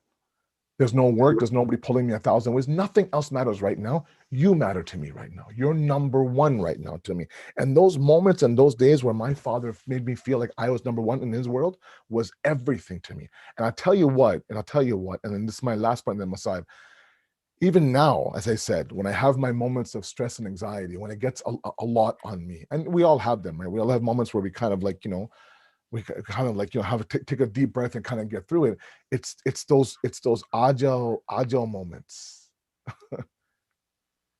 S3: There's no work. There's nobody pulling me 1,000 ways. Nothing else matters right now. You matter to me right now. You're number one right now to me. And those moments and those days where my father made me feel like I was number one in his world was everything to me. And I'll tell you what, and then this is my last point, and then Masayib. Even now, as I said, when I have my moments of stress and anxiety, when it gets a lot on me, and we all have them, right? We all have moments where we kind of like, we kind of like, have to take a deep breath and kind of get through it. It's those ajo moments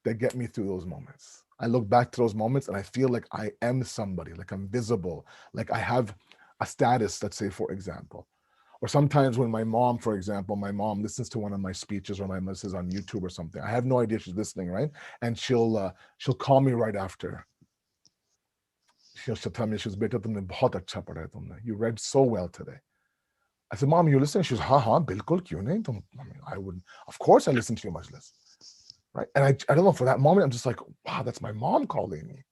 S3: that get me through those moments. I look back to those moments and I feel like I am somebody, like I'm visible, like I have a status, let's say, for example. Or sometimes when my mom listens to one of my speeches or my messages on YouTube or something, I have no idea she's listening, right? And she'll call me right after. She'll tell me, she's beta tumne bahut acha padha hai tumne. You read so well today. I said, Mom, you listening? She goes, haan, bilkul, kyun nahi? I would, of course I listen to your majlis. Right? And I don't know, for that moment, I'm just like, wow, that's my mom calling me.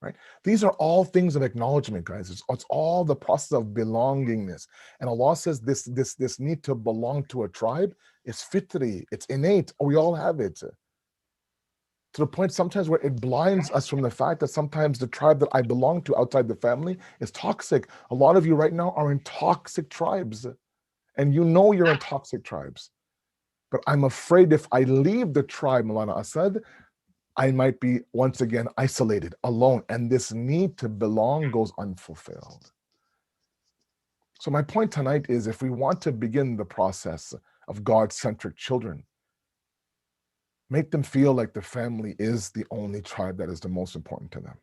S3: Right? These are all things of acknowledgement, guys. It's all the process of belongingness. And Allah says this need to belong to a tribe is fitri, it's innate. We all have it. To the point sometimes where it blinds us from the fact that sometimes the tribe that I belong to outside the family is toxic. A lot of you right now are in toxic tribes. And you're in toxic tribes. But I'm afraid if I leave the tribe, Moulana Asad, I might be once again isolated, alone, and this need to belong goes unfulfilled. So my point tonight is, if we want to begin the process of God-centric children, make them feel like the family is the only tribe that is the most important to them.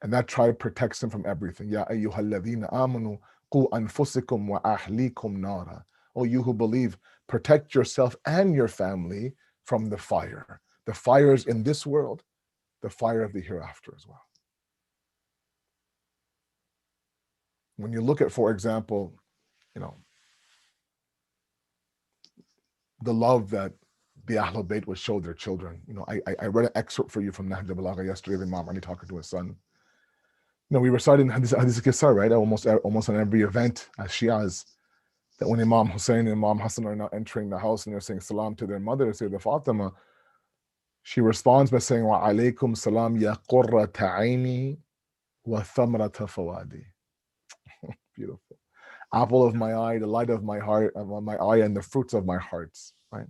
S3: And that tribe protects them from everything. Ya ayyuhalladhina amanu qu anfusikum wa ahlikum nara. Oh, you who believe, protect yourself and your family from the fire. The fires in this world, the fire of the hereafter as well. When you look at, for example, the love that the Ahlul Bayt would show their children. I read an excerpt for you from Nahj al-Balagha yesterday of Imam Ali talking to his son. we recited Hadith Qissa, right? Almost on every event as Shias, that when Imam Hussein and Imam Hassan are now entering the house and they're saying salam to their mother, Sayyidah Fatima, she responds by saying, wa alaykum salam ya qurrata aini wa thamrata fawadi. Beautiful. Apple of my eye, the light of my heart, of my eye, and the fruits of my hearts, right?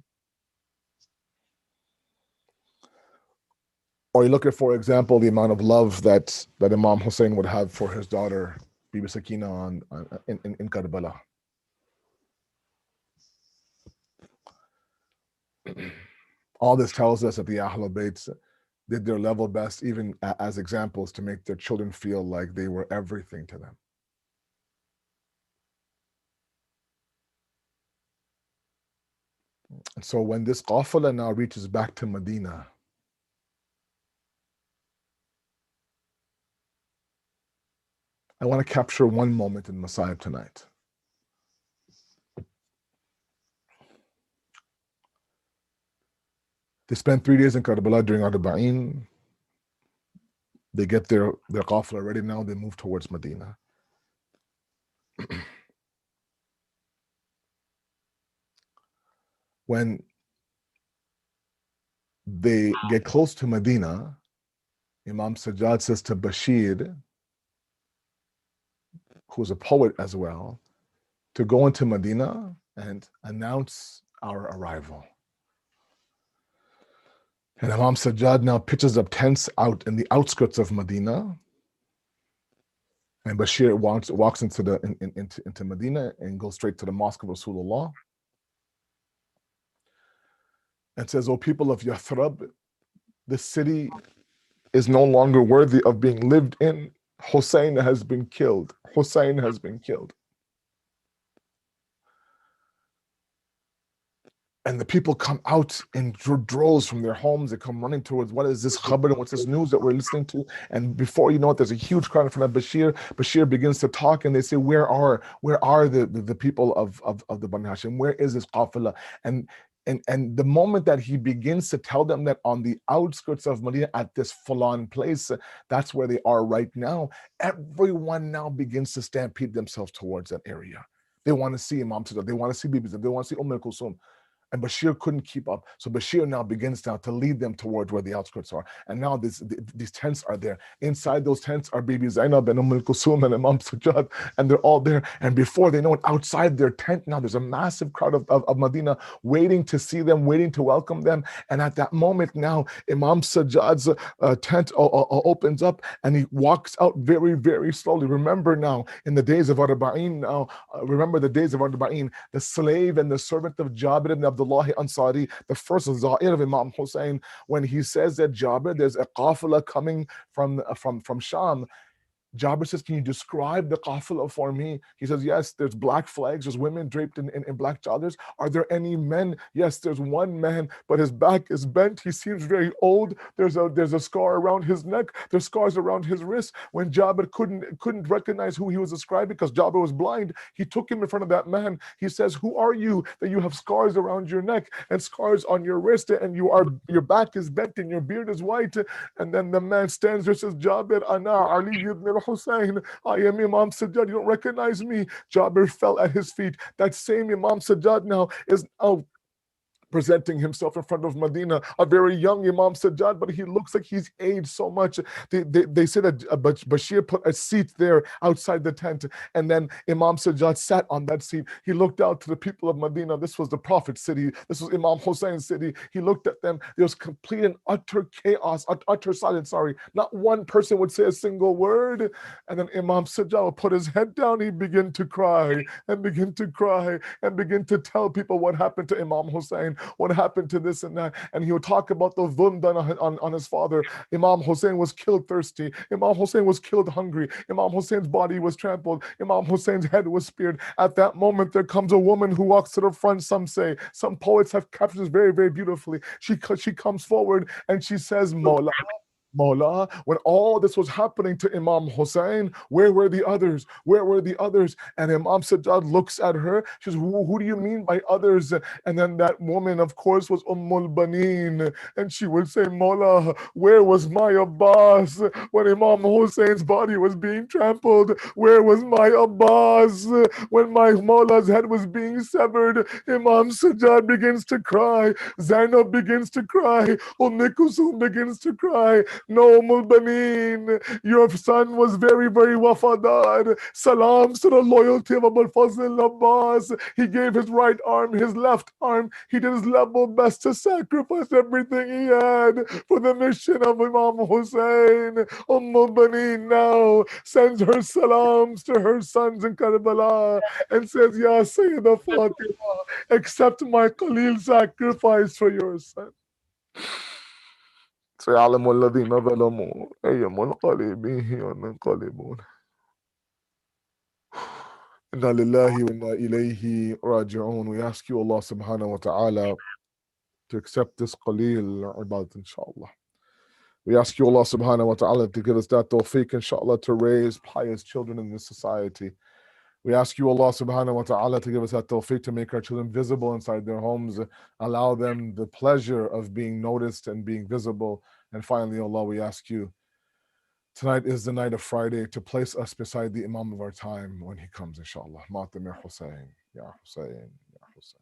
S3: Or you look at, for example, the amount of love that Imam Hussein would have for his daughter, Bibi Sakina, in Karbala. All this tells us that the Ahlul Bayt did their level best, even as examples, to make their children feel like they were everything to them. And so when this qafala now reaches back to Medina, I want to capture one moment in Masayib tonight. They spent 3 days in Karbala during Arba'in. They get their qafla ready now, they move towards Medina. When they get close to Medina, Imam Sajjad says to Bashir, who's a poet as well, to go into Medina and announce our arrival. And Imam Sajjad now pitches up tents out in the outskirts of Medina. And Bashir walks into Medina and goes straight to the Mosque of Rasulullah and says, "O people of Yathrib, the city is no longer worthy of being lived in. Hussein has been killed. Hussein has been killed." And the people come out in droves from their homes. They come running towards, what is this khabar and what's this news that we're listening to? And before you know it, there's a huge crowd in front of Bashir. Bashir begins to talk and they say, where are the people of the Bani Hashim? Where is this qafila? And the moment that he begins to tell them that on the outskirts of Medina at this full-on place, that's where they are right now, everyone now begins to stampede themselves towards that area. They want to see Imam Sajjad, they want to see Bibi Zainab, they want to see Kulsum. And Bashir couldn't keep up. So Bashir now begins now to lead them towards where the outskirts are. And now these tents are there. Inside those tents are Bibi Zainab and Kulsum and Imam Sajjad, and they're all there. And before they know it, outside their tent now, there's a massive crowd of Medina waiting to see them, waiting to welcome them. And at that moment now, Imam Sajjad's tent opens up and he walks out very, very slowly. Remember now, in the days of Arba'in, the slave and the servant of Jabir ibn Abdullah Ansari, the first Za'ir of Imam Hussein, when he says that Jabir, there's a qafila coming from Sham. Jabir says, can you describe the qafila for me? He says, yes, there's black flags, there's women draped in black chadars. Are there any men? Yes, there's one man, but his back is bent. He seems very old. There's a scar around his neck. There's scars around his wrist. When Jabir couldn't recognize who he was describing because Jabir was blind, he took him in front of that man. He says, who are you that you have scars around your neck and scars on your wrist and your back is bent and your beard is white? And then the man stands there and says, Jabir, Ana Ali ibn Hussein, I am Imam Sajjad, you don't recognize me. Jabir fell at his feet. That same Imam Sajjad now is out presenting himself in front of Medina, a very young Imam Sajjad, but he looks like he's aged so much. They say that Bashir put a seat there outside the tent, and then Imam Sajjad sat on that seat. He looked out to the people of Medina. This was the Prophet's city. This was Imam Hussein's city. He looked at them. There was complete and utter chaos, utter silence, Not one person would say a single word. And then Imam Sajjad would put his head down. He began to cry and begin to tell people what happened to Imam Hussein, what happened to this and that. And he would talk about the dhulm done on his father. Imam Hussein was killed thirsty. Imam Hussein was killed hungry. Imam Hussein's body was trampled. Imam Hussein's head was speared. At that moment, there comes a woman who walks to the front, some say. Some poets have captured this very, very beautifully. She comes forward and she says, Moulana, Mawla, when all this was happening to Imam Hussein, where were the others? Where were the others? And Imam Sajjad looks at her. She says, who do you mean by others? And then that woman, of course, was Baneen. And she would say, Mawla, where was my Abbas when Imam Hussein's body was being trampled? Where was my Abbas when my Mawla's head was being severed? Imam Sajjad begins to cry. Zainab begins to cry. Kulsum begins to cry. No, Mulbaneen, your son was very, very wafadar. Salams to the loyalty of Abul Fazl Abbas. He gave his right arm, his left arm. He did his level best to sacrifice everything he had for the mission of Imam Hussein. Mulbaneen now sends her salams to her sons in Karbala and says, Ya Sayyidah Fatima, accept my Khalil sacrifice for your son. سيعلم الذين ظلموا أي منقلب ينقلبون إنا لله وإنا إليه راجعون. We ask you, Allah subhanahu wa ta'ala, to accept this qaleel ibadat, inshallah. We ask you, Allah subhanahu wa ta'ala, to give us that tawfiq, inshallah, to raise pious children in this society. We ask you, Allah subhanahu wa ta'ala, to give us that tawfiq to make our children visible inside their homes, allow them the pleasure of being noticed and being visible. And finally, Allah, we ask you, tonight is the night of Friday, to place us beside the Imam of our time when he comes, inshallah. Matam ya Hussein, ya Hussein, ya Hussein.